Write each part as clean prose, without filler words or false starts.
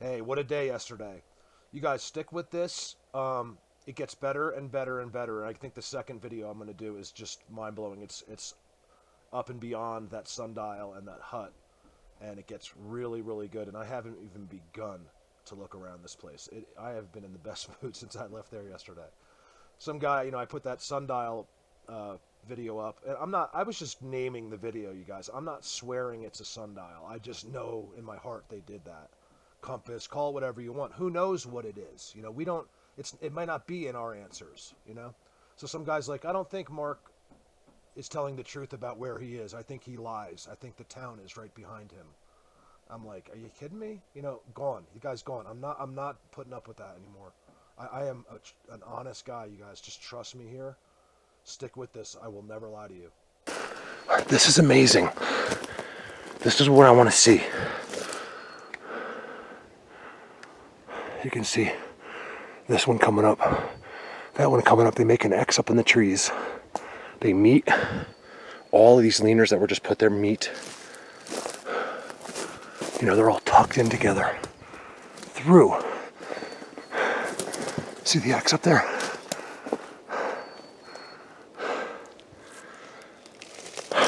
Hey, what a day yesterday. You guys stick with this. It gets better and better and better. And I think the second video I'm going to do is just mind-blowing. It's up and beyond that sundial and that hut. And it gets really, really good. And I haven't even begun to look around this place. I have been in the best mood since I left there yesterday. Some guy, I put that sundial video up. And I was just naming the video, you guys. I'm not swearing it's a sundial. I just know in my heart they did that. Compass, call it whatever you want. Who knows what it is? We don't, it might not be in our answers. So some guy's like, I don't think Mark is telling the truth about where he is. I think he lies. I think the town is right behind him. I'm like, are you kidding me? Gone. The guy's gone. I'm not putting up with that anymore. I am an honest guy, you guys. Just trust me here. Stick with this. I will never lie to you. This is amazing. This is what I want to see. You can see this one coming up, that one coming up. They make an X up in the trees. They meet. All of these leaners that were just put there meet. They're all tucked in together. Through. See the X up there?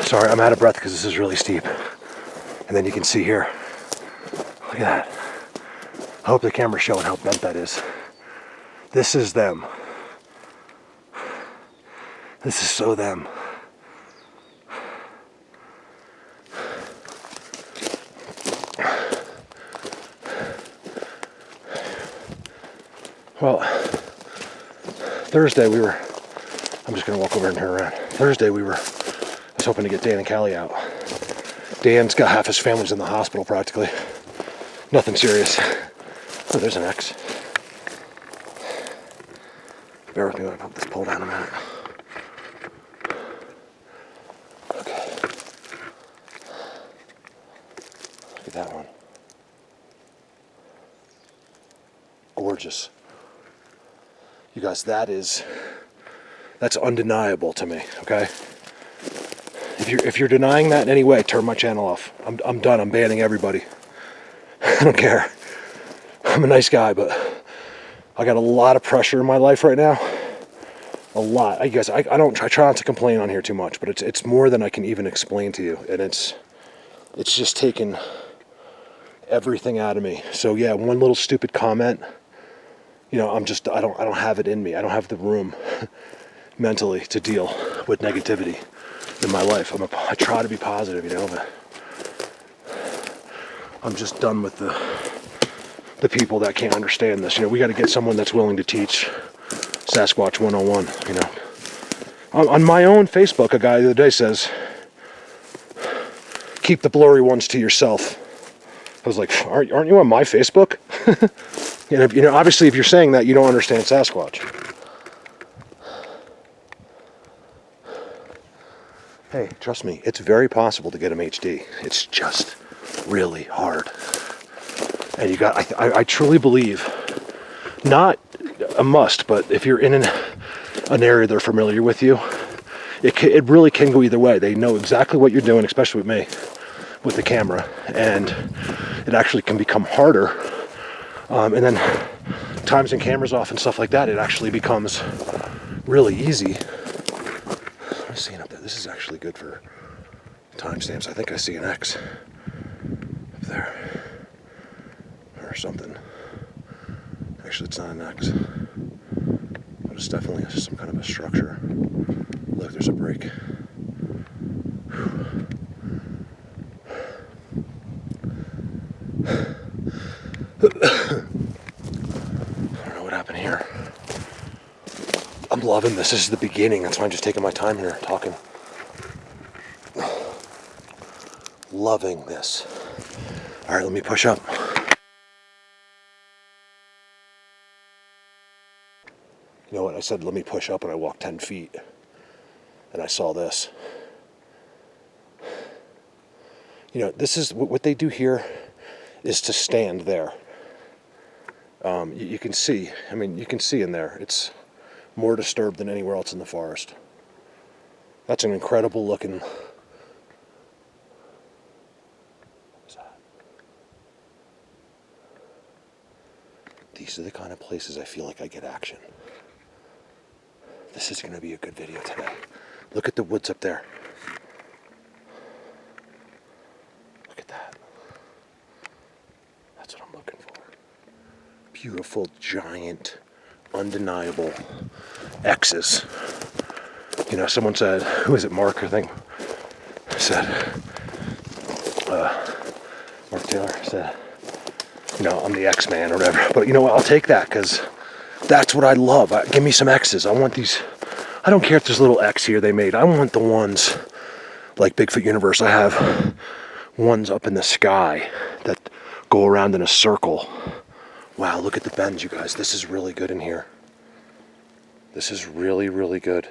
Sorry, I'm out of breath because this is really steep. And then you can see here. Look at that. I hope the camera's showing how bent that is. This is them. This is so them. Well, Thursday I'm just gonna walk over and turn around. Thursday I was hoping to get Dan and Callie out. Dan's got half his family's in the hospital practically. Nothing serious. Oh, there's an X. Bear with me when I put this pole down a minute. Okay. Look at that one. Gorgeous. You guys, that's undeniable to me, okay? If you're denying that in any way, turn my channel off. I'm done. I'm banning everybody. I don't care. I'm a nice guy, but I got a lot of pressure in my life right now. A lot. I guess I try not to complain on here too much, but it's more than I can even explain to you, and it's just taken everything out of me. So yeah, one little stupid comment, I don't have it in me. I don't have the room mentally to deal with negativity in my life. I try to be positive, but I'm just done with the people that can't understand this. We got to get someone that's willing to teach Sasquatch 101, On my own Facebook, a guy the other day says, keep the blurry ones to yourself. I was like, aren't you on my Facebook? Obviously if you're saying that, you don't understand Sasquatch. Hey, trust me, it's very possible to get him HD. It's just really hard. And I truly believe, not a must, but if you're in an area they're familiar with you, it really can go either way. They know exactly what you're doing, especially with me, with the camera, and it actually can become harder. And then times and cameras off and stuff like that, it actually becomes really easy. What am I seeing up there? This is actually good for timestamps. I think I see an X up there or something. Actually, it's not an X, but it's definitely some kind of a structure. Look, there's a break. I don't know what happened here. I'm loving this. This is the beginning. That's why I'm just taking my time here talking. Loving this. All right, let me push up. You know what? I said, let me push up, and I walked 10 feet. And I saw this. This is what they do here is to stand there. You can see, you can see in there. It's more disturbed than anywhere else in the forest. That's an incredible looking. What is that? these are the kind of places I feel like I get action. This is going to be a good video today. Look at the woods up there. Look at that. That's what I'm looking for. Beautiful, giant, undeniable X's. You know, someone said, who is it, Mark, I think, said, Mark Taylor said, you know, I'm the X-Man or whatever. But you know what, I'll take that because that's what I love. Give me some X's. I want these. I don't care if there's a little X here they made. I want the ones like Bigfoot Universe. I have ones up in the sky that go around in a circle. Wow, look at the bends, you guys. This is really good in here. This is really, really good.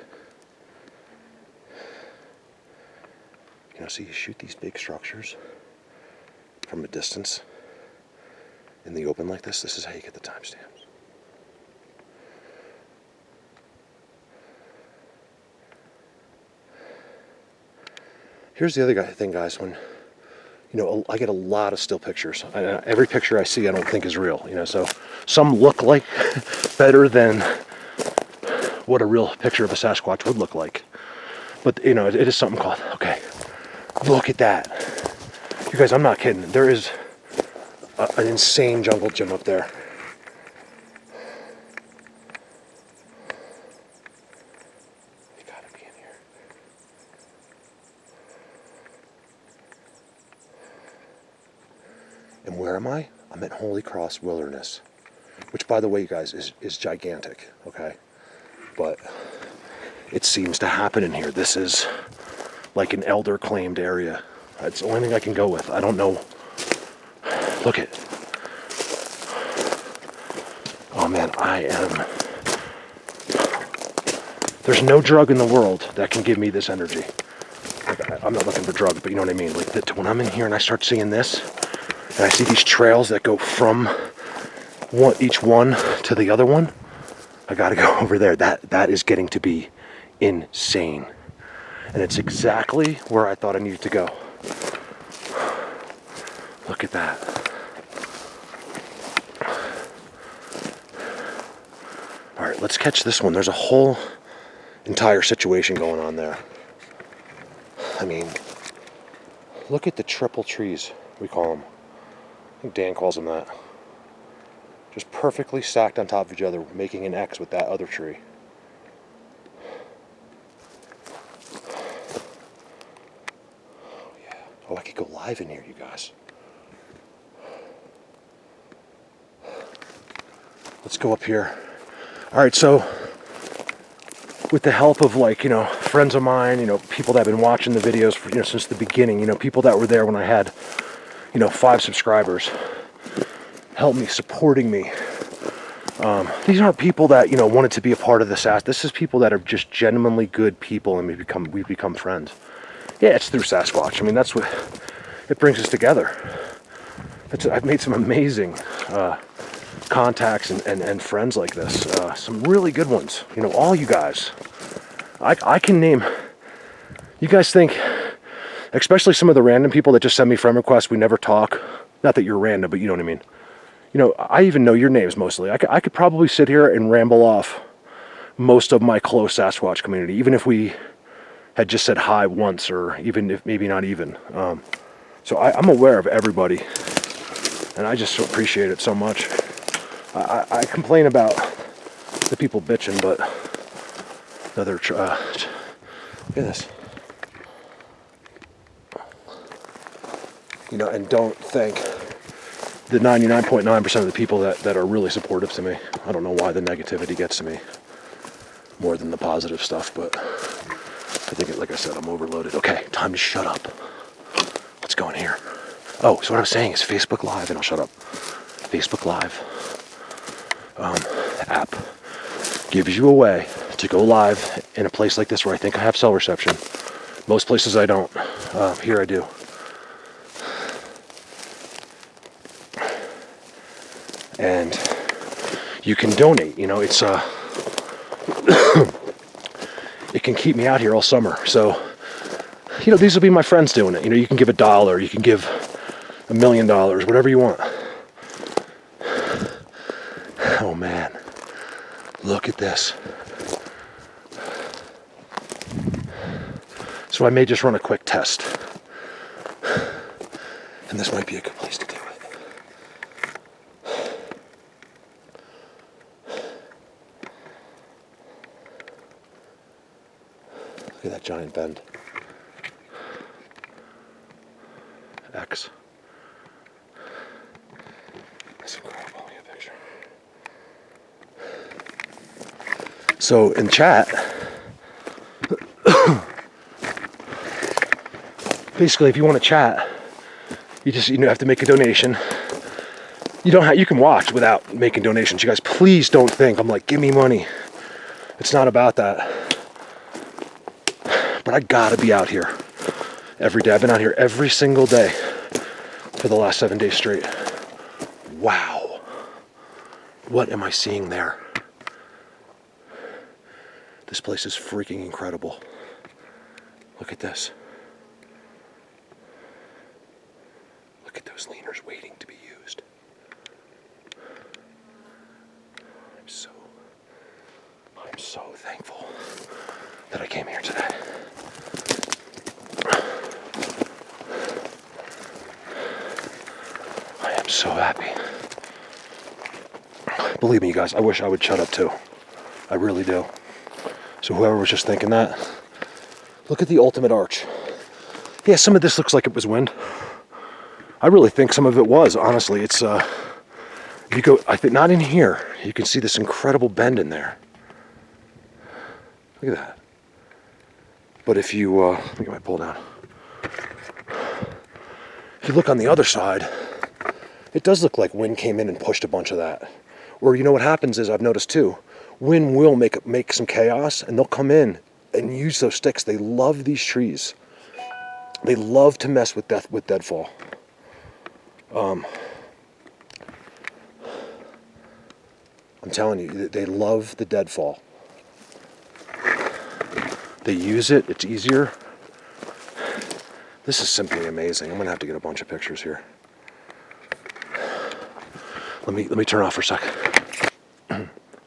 You know, so you shoot these big structures from a distance in the open like this. This is how you get the timestamps. Here's the other thing, guys. When, you know, I get a lot of still pictures. Every picture I see I don't think is real. You know, so some look like better than what a real picture of a Sasquatch would look like. But, you know, it is something called, okay, look at that. You guys, I'm not kidding. There is an insane jungle gym up there. You gotta be in here. And where am I? I'm at Holy Cross Wilderness, which, by the way, you guys, is gigantic, okay? But it seems to happen in here. This is like an elder claimed area. It's the only thing I can go with. I don't know. Look at. Oh man, there's no drug in the world that can give me this energy. I'm not looking for drugs, but you know what I mean. Like when I'm in here and I start seeing this, and I see these trails that go from each one to the other one, I gotta go over there. That is getting to be insane. And it's exactly where I thought I needed to go. Look at that. All right, let's catch this one. There's a whole entire situation going on there. I mean, look at the triple trees, we call them. I think Dan calls them that. Just perfectly stacked on top of each other, making an X with that other tree. Oh yeah. Oh, I could go live in here, you guys. Let's go up here. All right, so with the help of, like, you know, friends of mine, you know, people that have been watching the videos for, you know, since the beginning, you know, people that were there when I had, you know, 5 subscribers, helped me, supporting me. These aren't people that, you know, wanted to be a part of this. This is people that are just genuinely good people, and we've become friends. Yeah, it's through Sasquatch. I mean, that's what it brings us together. I've made some amazing contacts and friends like this. Some really good ones. You know, all you guys. I can name. You guys think, especially some of the random people that just send me friend requests, we never talk. Not that you're random, but you know what I mean. You know, I even know your names mostly. I could probably sit here and ramble off most of my close Sasquatch community, even if we had just said hi once, or even if maybe not even. So I'm aware of everybody, and I just appreciate it so much. I complain about the people bitching, but another. Look at this. You know, and don't think the 99.9% of the people that are really supportive to me. I don't know why the negativity gets to me more than the positive stuff, but I think, like I said, I'm overloaded. Okay, time to shut up. Let's go in here. Oh, so what I was saying is Facebook Live, and I'll shut up. Facebook Live app gives you a way to go live in a place like this where I think I have cell reception. Most places I don't. Here I do. And you can donate. You know, it's it can keep me out here all summer. So, you know, these will be my friends doing it. You know, you can give $1, you can give $1 million, whatever you want. man. Look at this. So I may just run a quick test. And this might be a good place to do it. Look at that giant bend. X. That's incredible. Look at that picture. So in chat, basically, if you want to chat, you just have to make a donation. You can watch without making donations. You guys, please don't think I'm like, give me money. It's not about that. But I gotta be out here every day. I've been out here every single day for the last 7 days straight. Wow. What am I seeing there? This place is freaking incredible. Look at this. Look at those leaners waiting to be used. I'm so thankful that I came here today. I am so happy. Believe me, you guys, I wish I would shut up too. I really do. So whoever was just thinking that, look at the ultimate arch. Yeah, some of this looks like it was wind. I really think some of it was, honestly. It's, you go, I think, not in here. You can see this incredible bend in there. Look at that. But if you, let me get my pull down. If you look on the other side, it does look like wind came in and pushed a bunch of that. Or you know what happens is, I've noticed too, wind will make some chaos, and they'll come in and use those sticks. They love these trees. They love to mess with deadfall. I'm telling you, they love the deadfall. They use it. It's easier. This is simply amazing. I'm gonna have to get a bunch of pictures here. Let me turn off for a second.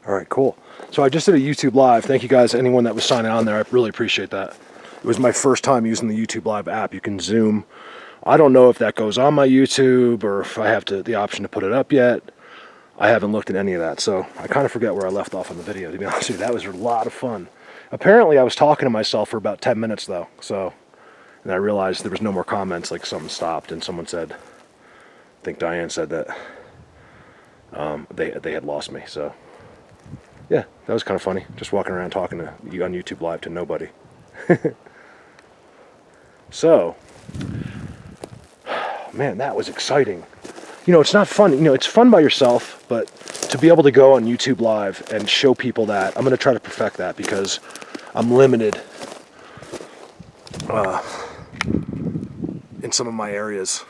All right, cool. So I just did a YouTube live. Thank you guys, anyone that was signing on there. I really appreciate that. It was my first time using the YouTube Live app. You can zoom. I don't know if that goes on my YouTube or if I have the option to put it up yet. I haven't looked at any of that, so I kind of forget where I left off on the video, to be honest with you. That was a lot of fun. Apparently, I was talking to myself for about 10 minutes, though. So, and I realized there was no more comments, like something stopped, and someone said, I think Diane said that they had lost me, so. Yeah, that was kind of funny. Just walking around talking to you on YouTube Live to nobody. So, man, that was exciting. You know, it's not fun. You know, it's fun by yourself, but to be able to go on YouTube Live and show people that, I'm going to try to perfect that because I'm limited in some of my areas.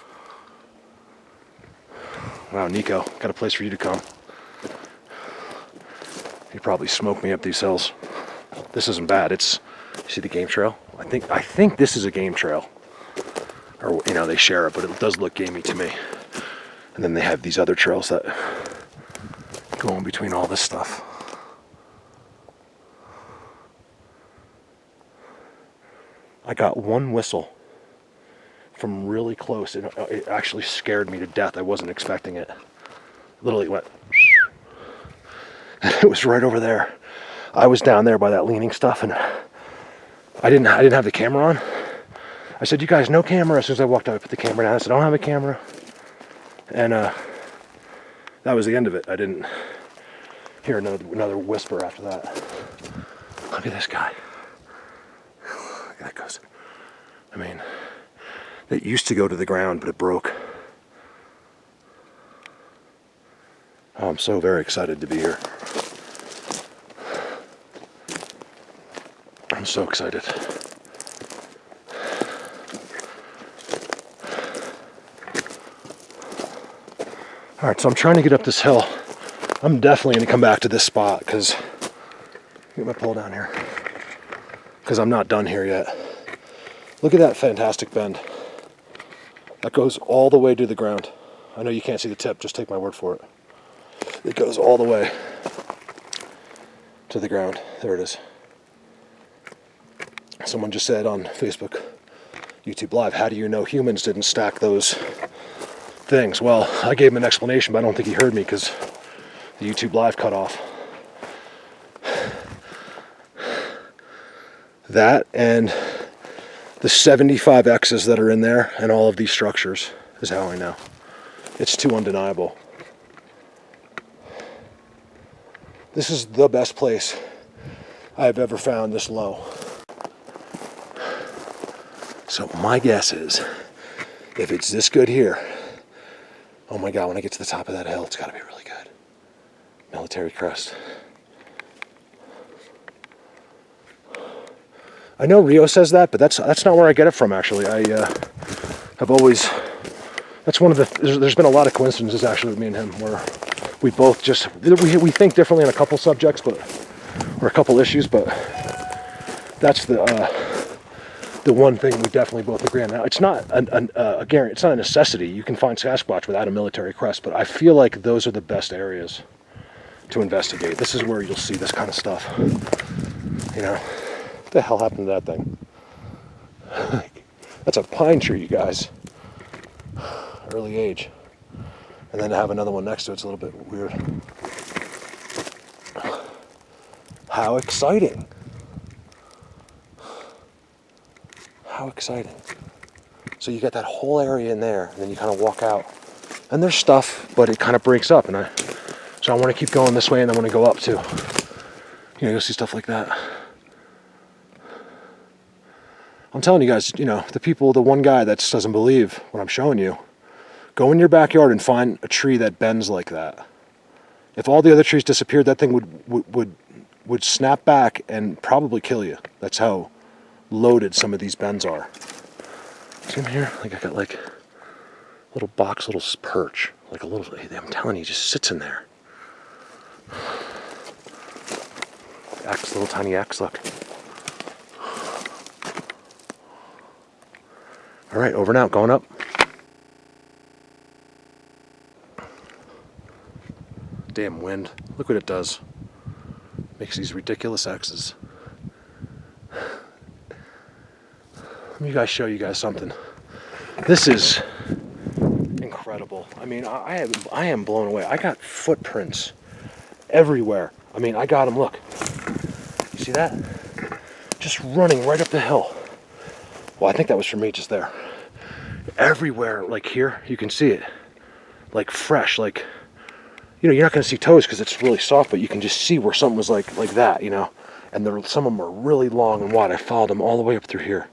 Wow, Nico, got a place for you to come. You probably smoke me up these hills. This isn't bad. It's, you see the game trail? I think this is a game trail. Or, you know, they share it, but it does look gamey to me. And then they have these other trails that go in between all this stuff. I got one whistle from really close, and it actually scared me to death. I wasn't expecting it. Literally went, and it was right over there. I was down there by that leaning stuff, and I didn't have the camera on. I said, "You guys, no camera." As soon as I walked out, I put the camera down. I said, "I don't have a camera," and that was the end of it. I didn't hear another whisper after that. Look at this guy. Look at that goes. I mean, it used to go to the ground, but it broke. Oh, I'm so very excited to be here. I'm so excited. All right, so I'm trying to get up this hill. I'm definitely going to come back to this spot because, get my pole down here, because I'm not done here yet. Look at that fantastic bend. That goes all the way to the ground. I know you can't see the tip, just take my word for it. It goes all the way. to the ground. There it is. Someone just said on Facebook, YouTube Live, how do you know humans didn't stack those things? Well, I gave him an explanation, but I don't think he heard me because the YouTube Live cut off. That and the 75 X's that are in there and all of these structures is how I know. It's too undeniable. This is the best place I've ever found this low. So my guess is, if it's this good here, oh my God, when I get to the top of that hill, it's gotta be really good. Military crest. I know Rio says that, but that's not where I get it from, actually. I have always, that's one of the, there's been a lot of coincidences, actually, with me and him, where we both just, we think differently on a couple subjects, but, or a couple issues, but that's the one thing we definitely both agree on. Now, it's not a guarantee, it's not a necessity. You can find Sasquatch without a military crest, but I feel like those are the best areas to investigate. This is where you'll see this kind of stuff, you know. What the hell happened to that thing? That's a pine tree, you guys. Early age. And then to have another one next to it's a little bit weird. How exciting. How exciting. So you get that whole area in there, and then you kind of walk out. And there's stuff, but it kind of breaks up. So I want to keep going this way, and I want to go up too. You know, you'll see stuff like that. I'm telling you guys, you know, the one guy that just doesn't believe what I'm showing you, go in your backyard and find a tree that bends like that. If all the other trees disappeared, that thing would snap back and probably kill you. That's how loaded some of these bends are. See them here? Like I got like a little box, little perch, like a little, I'm telling you, just sits in there. Axe, little tiny axe, look. All right, over and out, going up. Damn wind. Look what it does. Makes these ridiculous X's. Let me show you guys something. This is incredible. I mean, I am blown away. I got footprints everywhere. I mean, I got them, look. You see that? Just running right up the hill. Well, I think that was for me just there. Everywhere, like here, you can see it. Like fresh, like, you know, you're not going to see toes because it's really soft, but you can just see where something was like that, you know. And some of them are really long and wide. I followed them all the way up through here.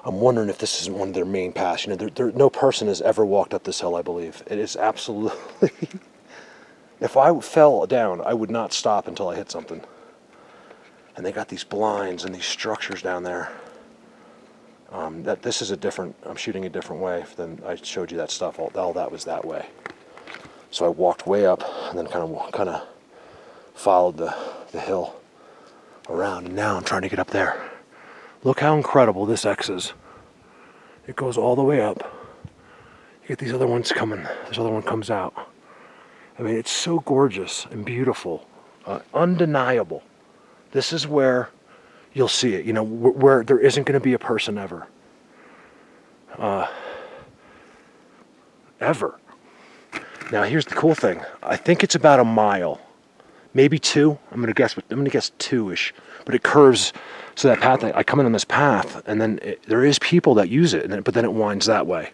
I'm wondering if this isn't one of their main paths. You know, no person has ever walked up this hill, I believe. It is absolutely... If I fell down, I would not stop until I hit something. And they got these blinds and these structures down there. This is a different, I'm shooting a different way than I showed you that stuff. All that was that way. So I walked way up and then kind of followed the hill around. And now I'm trying to get up there. Look how incredible this X is. It goes all the way up. You get these other ones coming. This other one comes out. I mean, it's so gorgeous and beautiful. Undeniable. This is where you'll see it, you know, where there isn't going to be a person ever. Ever. Now, here's the cool thing. I think it's about a mile, maybe 2. I'm going to guess 2-ish. But it curves, so that path, I come in on this path, and then there is people that use it, but then it winds that way.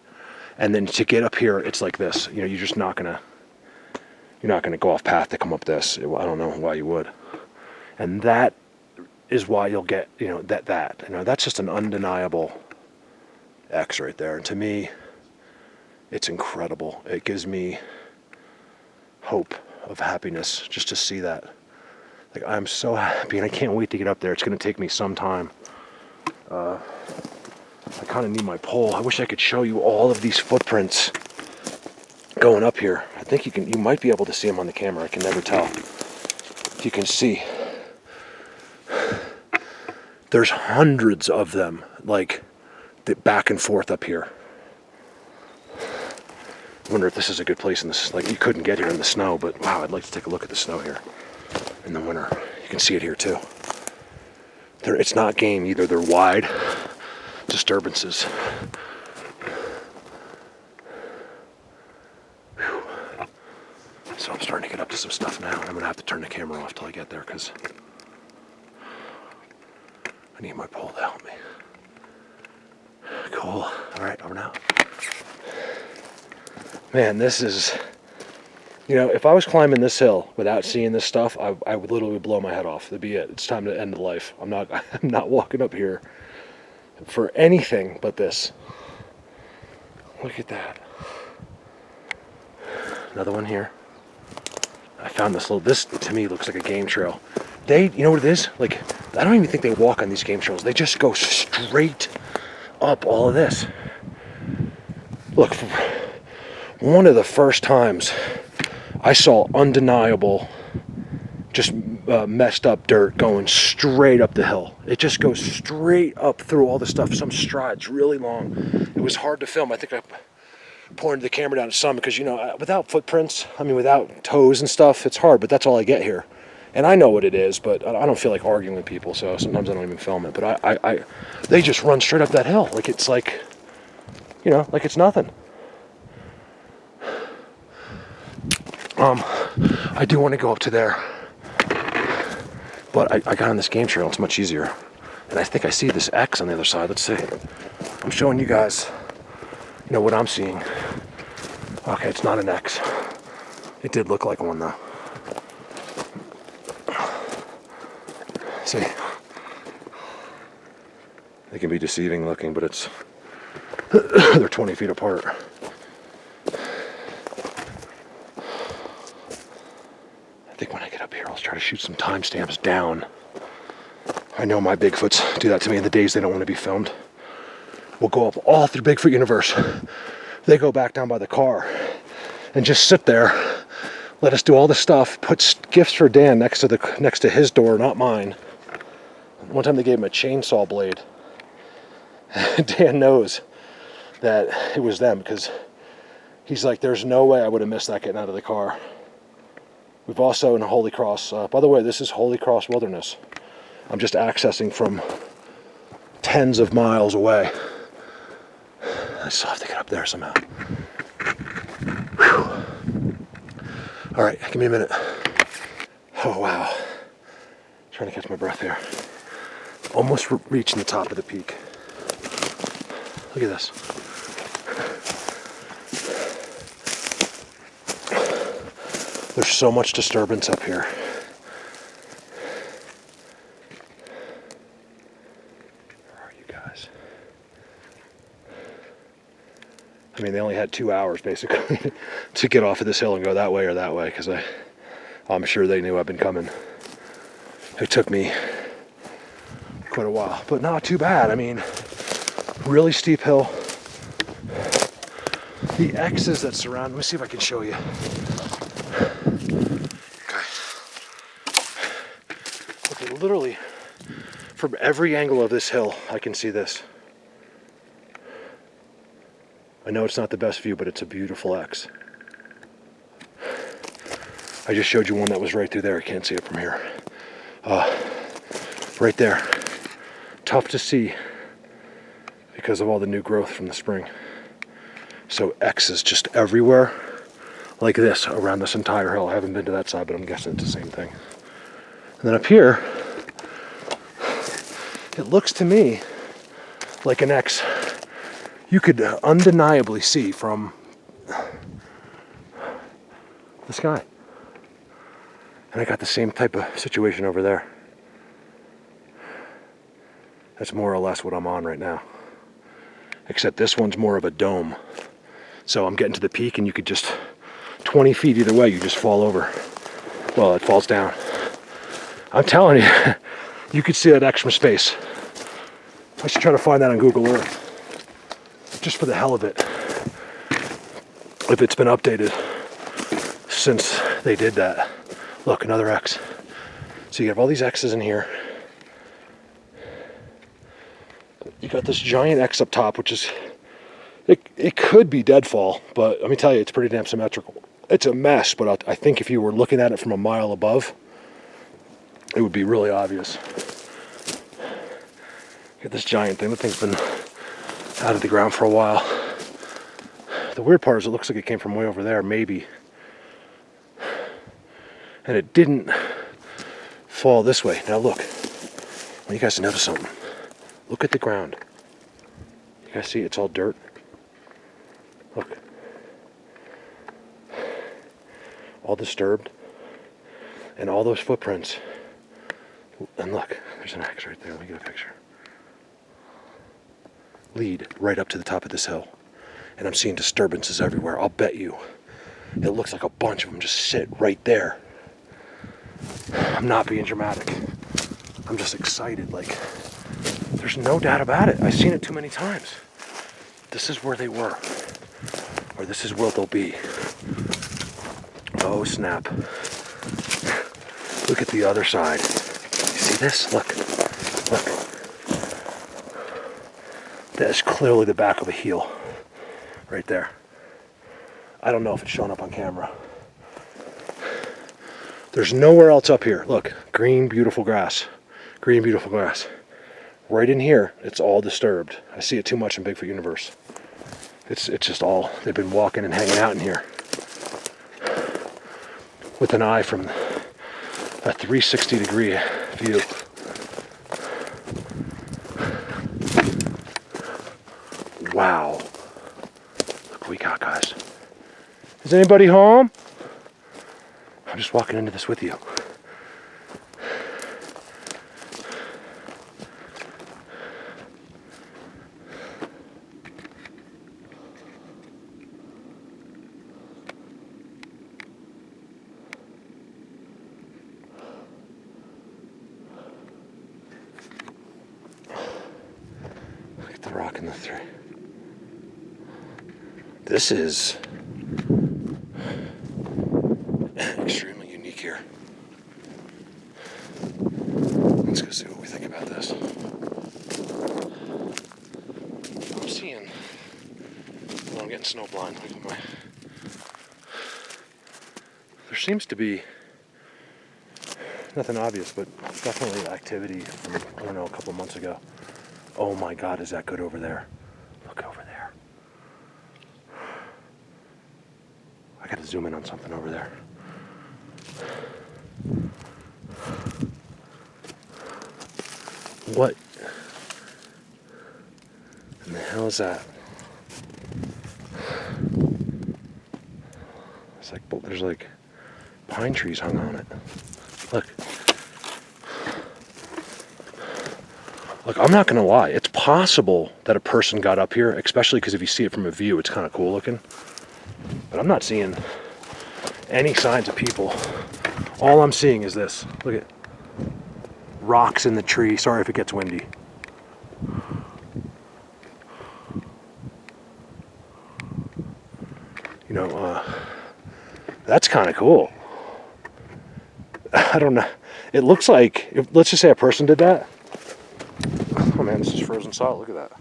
And then to get up here, it's like this. You know, you're not going to go off path to come up this. I don't know why you would. And that is why you'll get, you know, that. You know, that's just an undeniable X right there. And to me, it's incredible. It gives me hope of happiness just to see that. Like, I'm so happy, and I can't wait to get up there. It's going to take me some time. I kind of need my pole. I wish I could show you all of these footprints going up here. I think you might be able to see them on the camera. I can never tell. If you can see, there's hundreds of them, like, back and forth up here. I wonder if this is a good place in this, like you couldn't get here in the snow, but wow, I'd like to take a look at the snow here in the winter. You can see it here too. It's not game either, they're wide disturbances. Whew. So I'm starting to get up to some stuff now. I'm gonna have to turn the camera off till I get there because I need my pole to help me. Cool. All right, over now. Man, this is, you know, if I was climbing this hill without seeing this stuff, I would literally blow my head off. That'd be it. It's time to end the life. I'm not walking up here for anything but this. Look at that. Another one here. I found this to me looks like a game trail. You know what it is? Like, I don't even think they walk on these game trails. They just go straight up all of this. Look, one of the first times I saw undeniable, just messed up dirt going straight up the hill. It just goes straight up through all the stuff, some strides, really long. It was hard to film. I think I pointed the camera down to some because, you know, without footprints, I mean, without toes and stuff, it's hard, but that's all I get here. And I know what it is, but I don't feel like arguing with people, so sometimes I don't even film it. But they just run straight up that hill. Like it's like, you know, like it's nothing. I do want to go up to there, but I got on this game trail. It's much easier. And I think I see this X on the other side. Let's see. I'm showing you guys, you know, what I'm seeing. Okay, it's not an X. It did look like one though. See, they can be deceiving looking, but it's they're 20 feet apart. I think when I get up here, I'll try to shoot some timestamps down. I know my Bigfoots do that to me in the days they don't want to be filmed. We'll go up all through Bigfoot universe. They go back down by the car and just sit there, let us do all the stuff, put gifts for Dan next to his door, not mine. One time they gave him a chainsaw blade. Dan knows that it was them because he's like, there's no way I would have missed that getting out of the car. We've also in Holy Cross, by the way, this is Holy Cross Wilderness. I'm just accessing from tens of miles away. I still have to get up there somehow. Whew. All right, give me a minute. Oh, wow. Trying to catch my breath here. Almost reaching the top of the peak. Look at this. There's so much disturbance up here. Where are you guys? I mean, they only had 2 hours basically to get off of this hill and go that way or that way because I'm sure they knew I've been coming. It took me quite a while, but not too bad. I mean, really steep hill. The X's that surround, let me see if I can show you. Okay. Okay, literally from every angle of this hill, I can see this. I know it's not the best view, but it's a beautiful X. I just showed you one that was right through there. I can't see it from here. Right there. Tough to see because of all the new growth from the spring. So X's just everywhere like this around this entire hill. I haven't been to that side, but I'm guessing it's the same thing. And then up here, it looks to me like an X you could undeniably see from the sky. And I got the same type of situation over there. That's more or less what I'm on right now. Except this one's more of a dome. So I'm getting to the peak and you could just, 20 feet either way, you just fall over. Well, it falls down. I'm telling you, you could see that X from space. I should try to find that on Google Earth. Just for the hell of it. If it's been updated since they did that. Look, another X. So you have all these X's in here. You got this giant X up top, which is It could be deadfall, but let me tell you, it's pretty damn symmetrical. It's a mess, but I think if you were looking at it from a mile above, it would be really obvious. Look at this giant thing. The thing's been out of the ground for a while. The weird part is it looks like it came from way over there, maybe. And it didn't fall this way. Now look, I want you guys to notice something. Look at the ground. You guys see it's all dirt? Look. All disturbed. And all those footprints. And look, there's an X right there. Let me get a picture. Lead right up to the top of this hill. And I'm seeing disturbances everywhere. I'll bet you it looks like a bunch of them just sit right there. I'm not being dramatic. I'm just excited. Like, there's no doubt about it. I've seen it too many times. This is where they were. Or this is where they'll be. Oh, snap. Look at the other side. You see this? Look. Look. That is clearly the back of a heel. Right there. I don't know if it's showing up on camera. There's nowhere else up here. Look, green, beautiful grass. Green, beautiful grass. Right in here, it's all disturbed. I see it too much in Bigfoot universe. It's just all, they've been walking and hanging out in here. With an eye from a 360-degree view. Wow. Look what we got, guys. Is anybody home? I'm just walking into this with you. Look at the rock in the tree. This is extremely unique here. Let's go see what we think about this. I'm seeing, well, I'm getting snowblind. There seems to be nothing obvious, but definitely activity from, I don't know, a couple months ago. Oh my God, is that good over there? Look over there. I gotta zoom in on something over there. What in the hell is that? It's like, there's like pine trees hung on it. Look. Look, I'm not gonna lie. It's possible that a person got up here, especially because if you see it from a view, it's kind of cool looking. But I'm not seeing any signs of people. All I'm seeing is this. Look at rocks in the tree. Sorry if it gets windy. You know, that's kind of cool. I don't know. It looks like, let's just say a person did that. Oh man, this is frozen solid. Look at that.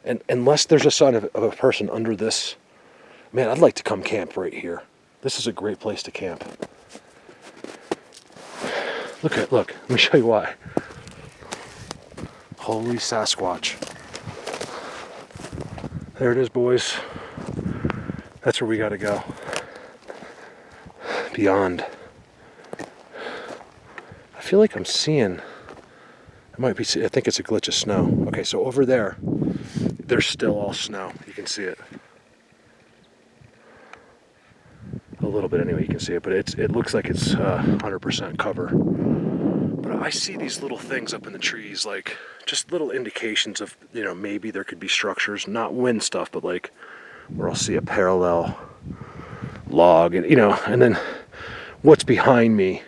And unless there's a sign of a person under this, man, I'd like to come camp right here. This is a great place to camp. Look, let me show you why. Holy Sasquatch. There it is, boys. That's where we gotta go. Beyond. I feel like I'm seeing, it might be, I think it's a glitch of snow. Okay, so over there, there's still all snow. You can see it. A little bit anyway, you can see it, but it looks like it's 100% cover. But I see these little things up in the trees, like just little indications of, you know, maybe there could be structures, not wind stuff, but like where I'll see a parallel log, and you know, and then what's behind me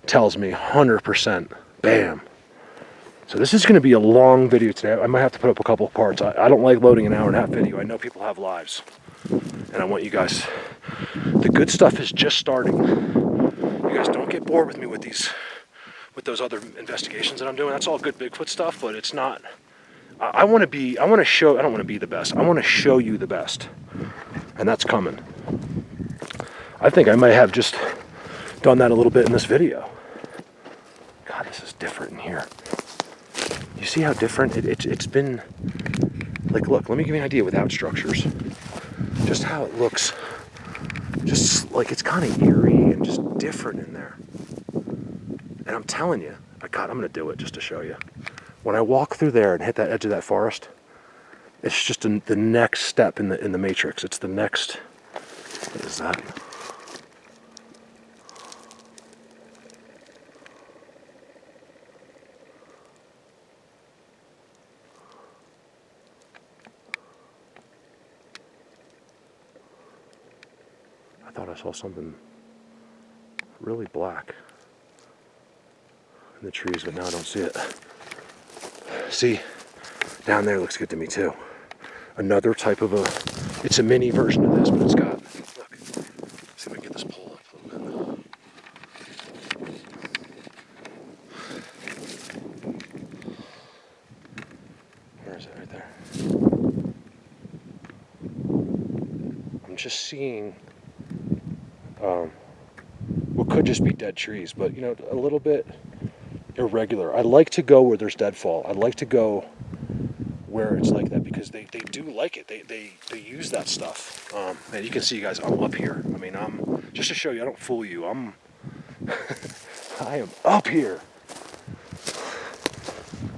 tells me 100% bam. So this is going to be a long video today. I might have to put up a couple of parts. I don't like loading an 1.5-hour video. I know people have lives, and I want you guys, the good stuff is just starting. You guys don't bored with me with those other investigations that I'm doing. That's all good Bigfoot stuff, but it's not. I want to show. I don't want to be the best. I want to show you the best, and that's coming. I think I might have just done that a little bit in this video. God, this is different in here. You see how different it's been? Like, look, let me give you an idea without structures. Just how it looks. Just like it's kind of eerie and just different in there. And I'm telling you, God, I'm going to do it just to show you. When I walk through there and hit that edge of that forest, it's just the next step in the matrix. It's the next. What is that? I thought I saw something really black in the trees, but now I don't see it. See, down there looks good to me too. Another type of it's a mini version of this, but it's got, look, see if I can get this pole up a little bit. Where is it? Right there. I'm just seeing what could just be dead trees, but you know, a little bit irregular. I like to go where there's deadfall. I like to go where it's like that because they do like it. They use that stuff. And you can see, guys, I'm up here. I mean, I'm just to show you, I don't fool you. I am up here,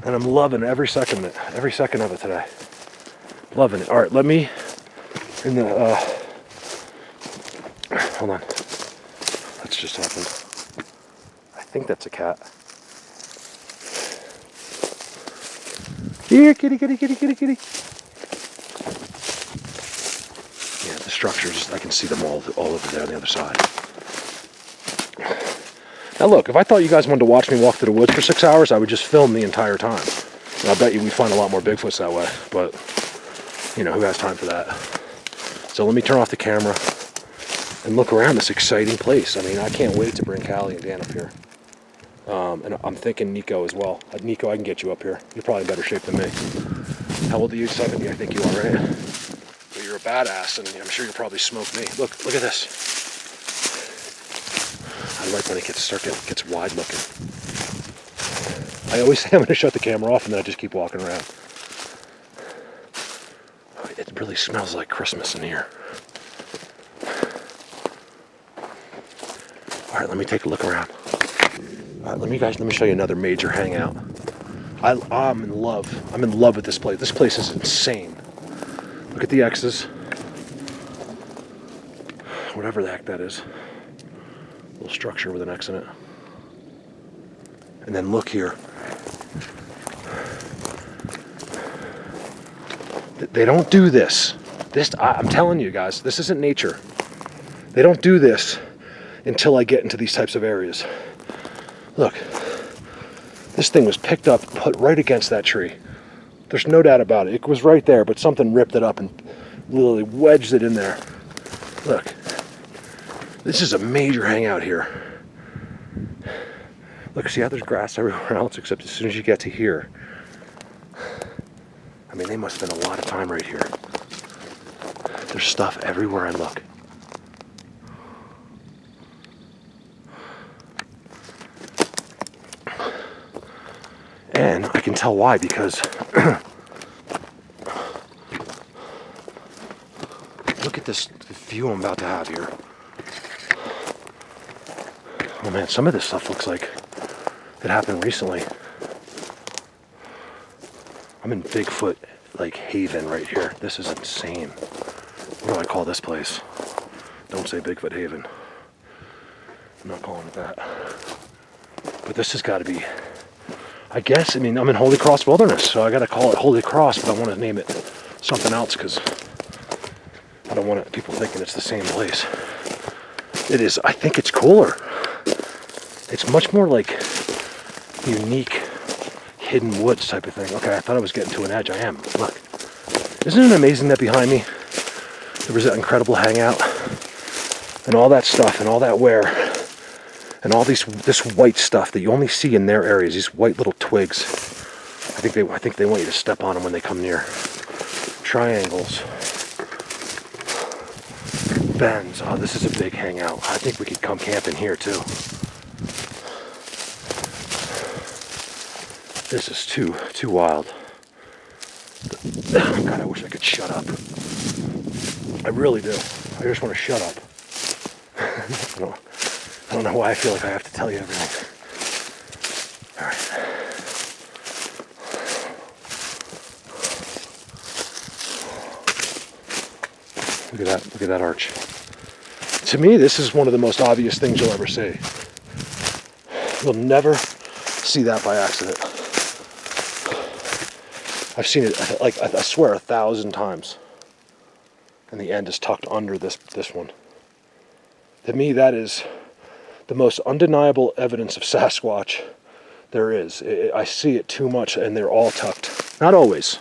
and I'm loving every second of it today. Loving it. All right, let me in the hold on. That's just happened. I think that's a cat. Here, kitty, kitty, kitty, kitty, kitty. Yeah, the structures, I can see them all over there on the other side. Now look, if I thought you guys wanted to watch me walk through the woods for 6 hours, I would just film the entire time. And I bet you we find a lot more Bigfoots that way, but you know, who has time for that? So let me turn off the camera and look around this exciting place. I mean, I can't wait to bring Callie and Dan up here. And I'm thinking Nico as well. Nico, I can get you up here. You're probably in better shape than me. How old are you? 70, I think you are, right? But you're a badass, and I'm sure you'll probably smoke me. Look at this. I like when it gets wide looking. I always say I'm going to shut the camera off, and then I just keep walking around. It really smells like Christmas in here. All right, let me take a look around. All right, let me show you another major hangout. I'm in love. I'm in love with this place. This place is insane. Look at the X's. Whatever the heck that is. A little structure with an X in it. And then look here. They don't do this. I'm telling you guys, this isn't nature. They don't do this until I get into these types of areas. Look, this thing was picked up, put right against that tree. There's no doubt about it. It was right there, but something ripped it up and literally wedged it in there. Look, this is a major hangout here. Look, see how there's grass everywhere else, except as soon as you get to here. I mean, they must spend a lot of time right here. There's stuff everywhere I look. And I can tell why, because look at this view I'm about to have here. Oh man, some of this stuff looks like it happened recently. I'm in Bigfoot, like, haven right here. This is insane. What do I call this place? Don't say Bigfoot haven. I'm not calling it that. But this has got to be, I guess, I mean, I'm in Holy Cross Wilderness, so I got to call it Holy Cross, but I want to name it something else because I don't want people thinking it's the same place. It is. I think it's cooler. It's much more like unique, hidden woods type of thing. Okay, I thought I was getting to an edge. I am. Look. Isn't it amazing that behind me there was that incredible hangout and all that stuff and all that wear, And all this white stuff that you only see in their areas, these white little twigs. I think they want you to step on them when they come near. Triangles. Bends. Oh, this is a big hangout. I think we could come camping here too. This is too wild. God, I wish I could shut up. I really do. I just want to shut up. I don't know why I feel like I have to tell you everything. All right. Look at that. Look at that arch. To me, this is one of the most obvious things you'll ever see. You'll never see that by accident. I've seen it, like, I swear, 1,000 times. And the end is tucked under this one. To me, that is the most undeniable evidence of Sasquatch there is. I see it too much, and they're all tucked. Not always,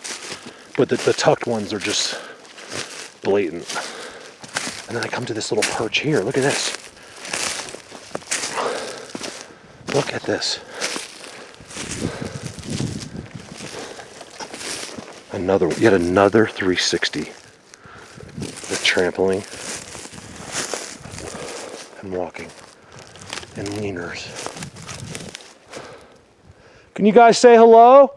but the tucked ones are just blatant. And then I come to this little perch here. Look at this. Look at this. Yet another 360. The trampling and walking and leaners. Can you guys say hello?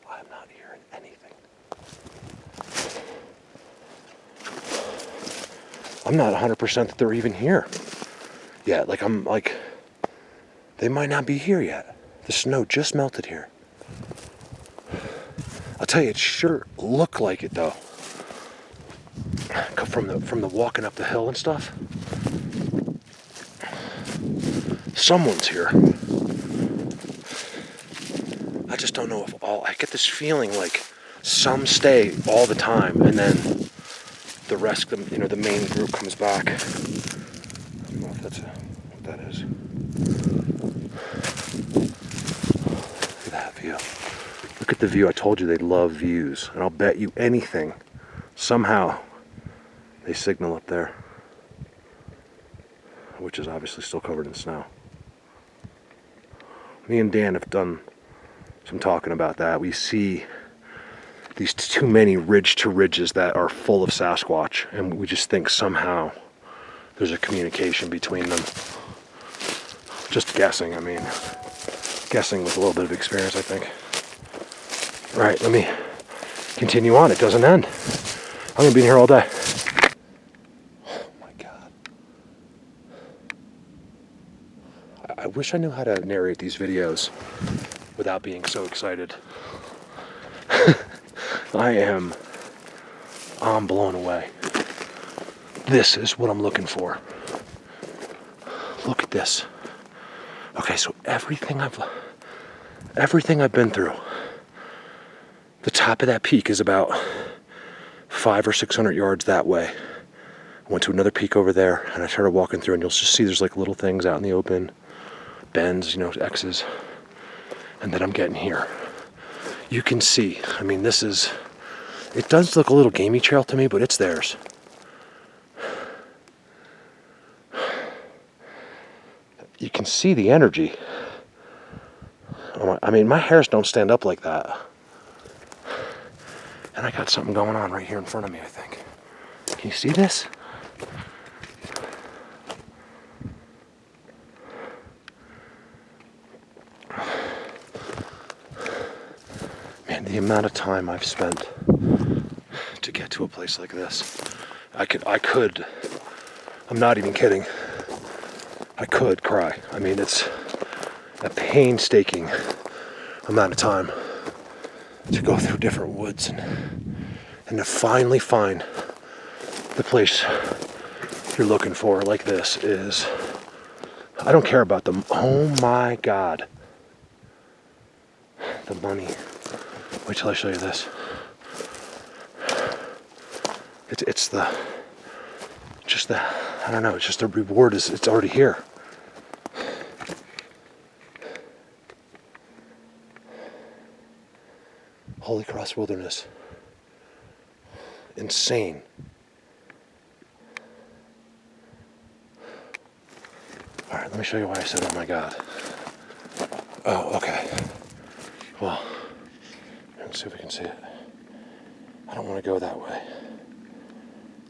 I'm not hearing anything. I'm not 100% that they're even here yet. I'm like, they might not be here yet. The snow just melted here. I'll tell you, it sure looked like it though. From the walking up the hill and stuff. Someone's here. I just don't know if all. I get this feeling like some stay all the time, and then the rest, the main group comes back. I don't know if that's what that is. Look at that view. Look at the view. I told you they love views, and I'll bet you anything. Somehow, they signal up there, which is obviously still covered in snow. Me and Dan have done some talking about that. We see these too many ridge to ridges that are full of Sasquatch, and we just think somehow there's a communication between them. Just guessing, I mean. Guessing with a little bit of experience, I think. All right, let me continue on. It doesn't end. I'm gonna be in here all day. Oh my God. I wish I knew how to narrate these videos without being so excited. I'm blown away. This is what I'm looking for. Look at this. Okay, so everything I've been through, the top of that peak is about 500 or 600 yards that way. I went to another peak over there, and I started walking through, and you'll just see there's like little things out in the open, bends, X's, and then I'm getting here. You can see, I mean, it does look a little gamey trail to me, but it's theirs. You can see the energy. I mean, my hairs don't stand up like that. And I got something going on right here in front of me, I think. Can you see this? Man, the amount of time I've spent to get to a place like this. I could, I'm not even kidding. I could cry. I mean, it's a painstaking amount of time to go through different woods and to finally find the place you're looking for like this is, I don't care about them. Oh my God. The money. Wait till I show you this. It's the I don't know, it's just the reward it's already here. Holy Cross Wilderness. Insane. All right, let me show you why I said, oh my God. Oh, okay. Well, let's see if we can see it. I don't want to go that way.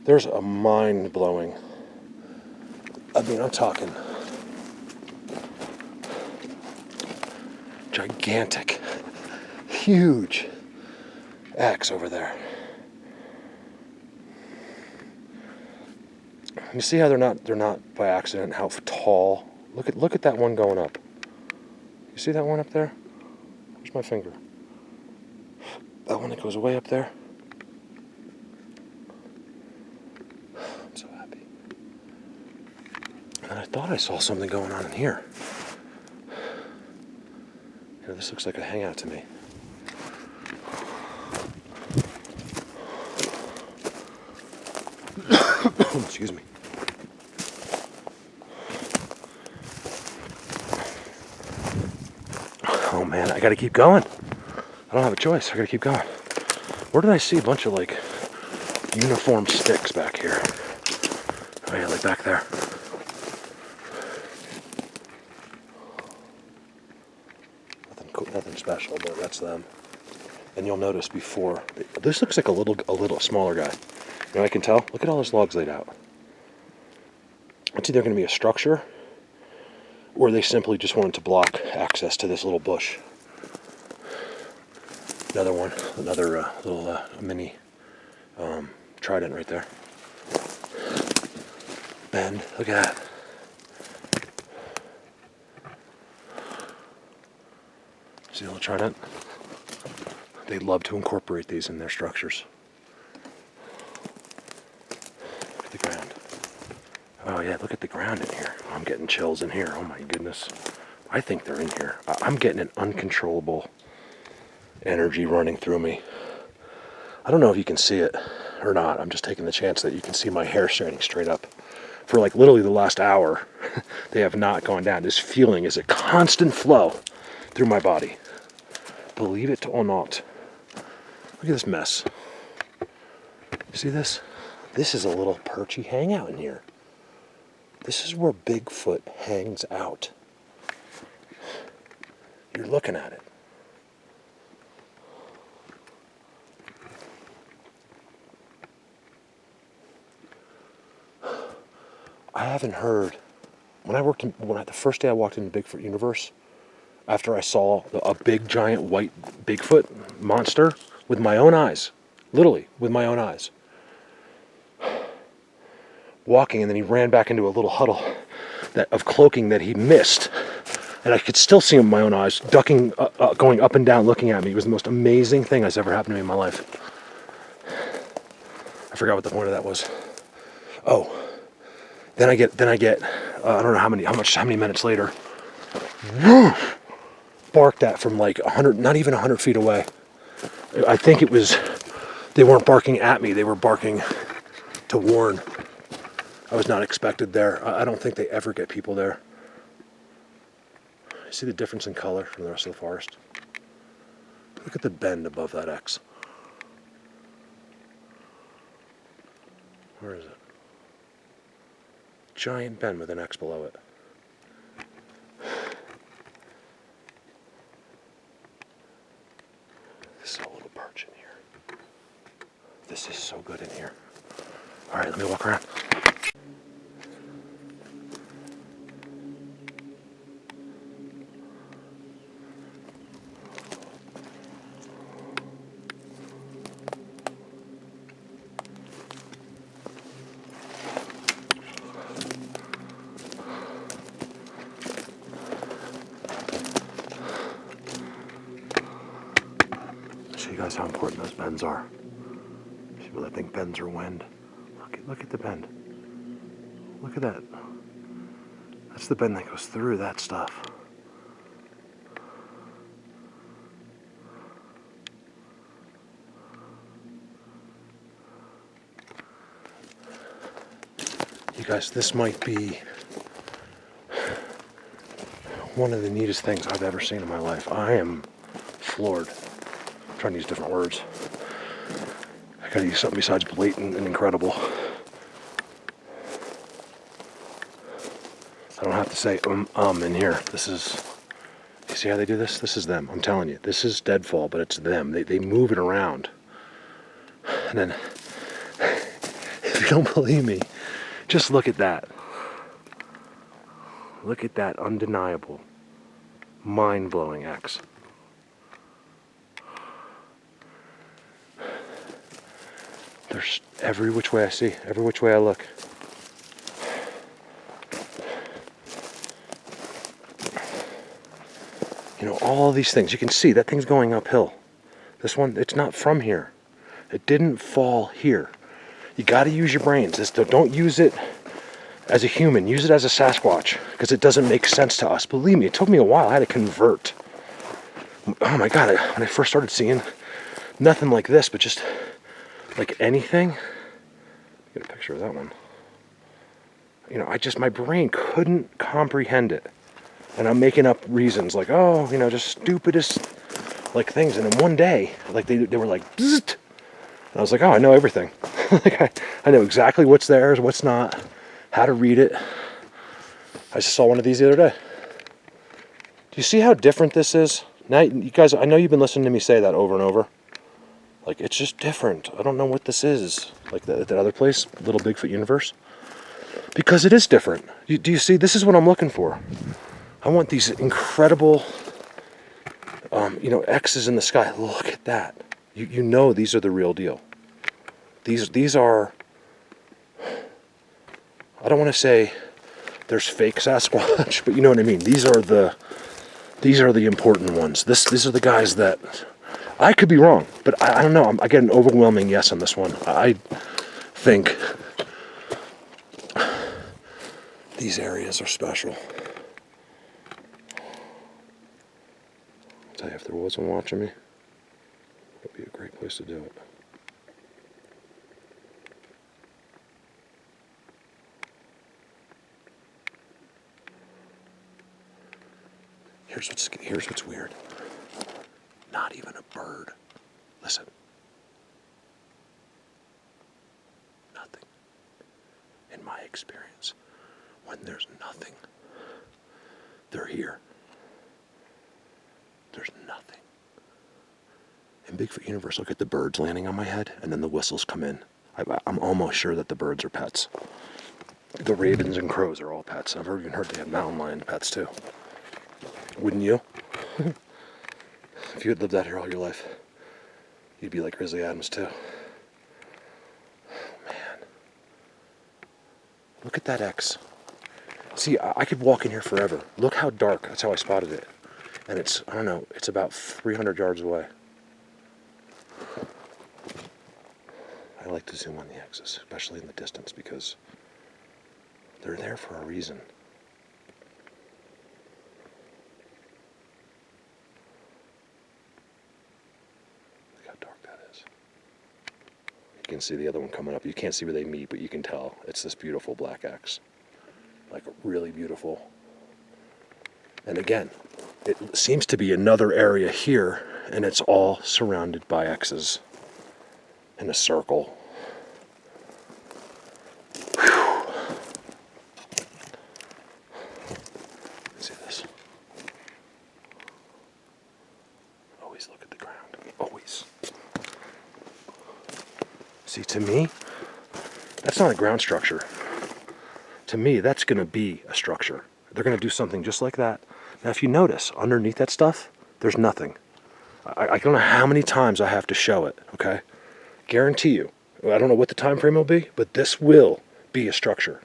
There's a mind-blowing, I mean, I'm talking gigantic, huge X over there. You see how they're not by accident, how tall? Look at that one going up. You see that one up there? Where's my finger? That one that goes way up there. I'm so happy. And I thought I saw something going on in here. You know, this looks like a hangout to me. Excuse me. Oh man, I gotta keep going. I don't have a choice. I gotta keep going. Where did I see a bunch of like uniform sticks back here? Oh yeah, like back there. Nothing special, but that's them. And you'll notice before, this looks like a little smaller guy. You know, I can tell. Look at all those logs laid out. It's either going to be a structure, or they simply just wanted to block access to this little bush. Another one, another little mini trident right there. Bend, look at that. See the little trident? They love to incorporate these in their structures. Look at the ground. Oh yeah, look at the ground in here. I'm getting chills in here. Oh my goodness. I think they're in here. I'm getting an uncontrollable energy running through me. I don't know if you can see it or not. I'm just taking the chance that you can see my hair standing straight up. For like literally the last hour, they have not gone down. This feeling is a constant flow through my body. Believe it or not. Look at this mess. See this? This is a little perchy hangout in here. This is where Bigfoot hangs out. You're looking at it. I haven't heard. The first day I walked into Bigfoot universe, after I saw a big giant white Bigfoot monster with my own eyes, literally with my own eyes, walking, and then he ran back into a little huddle of cloaking that he missed, and I could still see him with my own eyes, ducking, going up and down, looking at me. It was the most amazing thing that's ever happened to me in my life. I forgot what the point of that was. Oh, then I get. I don't know how many minutes later. Barked at from like 100, not even 100 feet away. I think it was. They weren't barking at me. They were barking to warn. I was not expected there. I don't think they ever get people there. You see the difference in color from the rest of the forest? Look at the bend above that X. Where is it? Giant bend with an X below it. This is a little perch in here. This is so good in here. All right, let me walk around. Show you guys how important those bends are. People that think bends are wind. Look at the bend. Look at that. That's the bend that goes through that stuff. You guys, this might be one of the neatest things I've ever seen in my life. I am floored. I'm trying to use different words. I gotta use something besides blatant and incredible. I don't have to say in here. This is, you see how they do this? This is them. I'm telling you, this is deadfall, but it's them. They move it around. And then, if you don't believe me, just look at that. Look at that undeniable, mind-blowing X. There's every which way I see, every which way I look. You know, all these things. You can see that thing's going uphill. This one, it's not from here. It didn't fall here. You got to use your brains. Don't use it as a human. Use it as a Sasquatch, because it doesn't make sense to us. Believe me, it took me a while. I had to convert. Oh my God, when I first started seeing nothing like this, but just like anything. Get a picture of that one. You know, my brain couldn't comprehend it. And I'm making up reasons like, oh, you know, just stupidest like things. And in one day, like they were like, bzzzt. And I was like, oh, I know everything. Like I know exactly what's there, what's not, how to read it. I just saw one of these the other day. Do you see how different this is? Now, you guys, I know you've been listening to me say that over and over. Like, it's just different. I don't know what this is. Like that other place, Little Bigfoot Universe. Because it is different. Do you see? This is what I'm looking for. I want these incredible, you know, X's in the sky. Look at that. You know these are the real deal. These are, I don't want to say there's fake Sasquatch, but you know what I mean. These are the important ones. These are the guys that, I could be wrong, but I don't know. I get an overwhelming yes on this one. I think these areas are special. I'll tell you, if there was one watching me, it would be a great place to do it. Here's what's weird. Not even a bird. Listen. Nothing. In my experience, when there's nothing, they're here. There's nothing. In Bigfoot Universe, look at the birds landing on my head, and then the whistles come in. I'm almost sure that the birds are pets. The ravens and crows are all pets. I've even heard they have mountain lion pets too. Wouldn't you? If you had lived out here all your life, you'd be like Grizzly Adams too. Oh, man. Look at that X. See, I could walk in here forever. Look how dark. That's how I spotted it. And it's, I don't know, it's about 300 yards away. I like to zoom on the X's, especially in the distance, because they're there for a reason. Look how dark that is. You can see the other one coming up. You can't see where they meet, but you can tell it's this beautiful black X. Like, really beautiful. And again, it seems to be another area here, and it's all surrounded by X's in a circle. Whew. See this? Always look at the ground. Always. See, to me, that's not a ground structure. To me, that's going to be a structure. They're going to do something just like that. Now, if you notice, underneath that stuff, there's nothing. I don't know how many times I have to show it, okay? Guarantee you. I don't know what the time frame will be, but this will be a structure.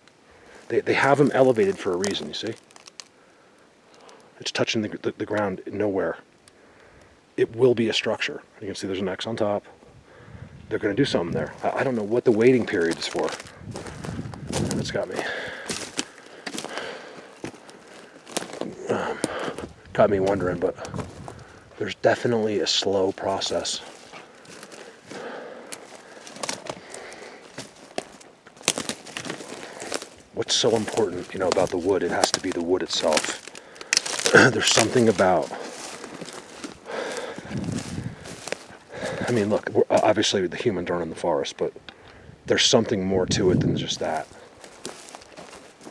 They have them elevated for a reason, you see? It's touching the ground nowhere. It will be a structure. You can see there's an X on top. They're going to do something there. I don't know what the waiting period is for. It's got me wondering, but there's definitely a slow process. What's so important, about the wood? It has to be the wood itself. There's something about, look, obviously the humans aren't in the forest, but there's something more to it than just that.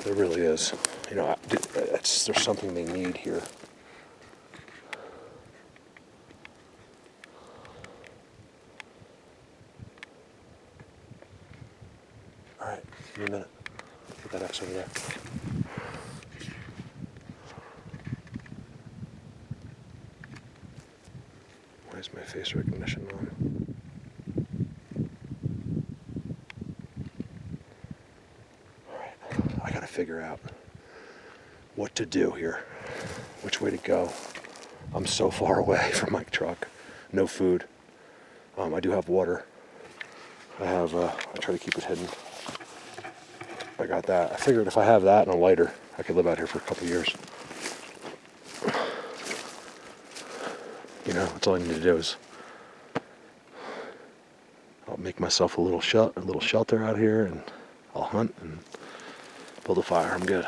There really is, You know, there's something they need here. All right, give me a minute. Put that X over there. Why is my face recognition on? All right, I gotta figure out what to do here, which way to go. I'm so far away from my truck. No food. I do have water. I try to keep it hidden. I got that. I figured if I have that and a lighter, I could live out here for a couple years. You know, that's all I need to do is I'll make myself a little shelter out here, and I'll hunt and build a fire. I'm good.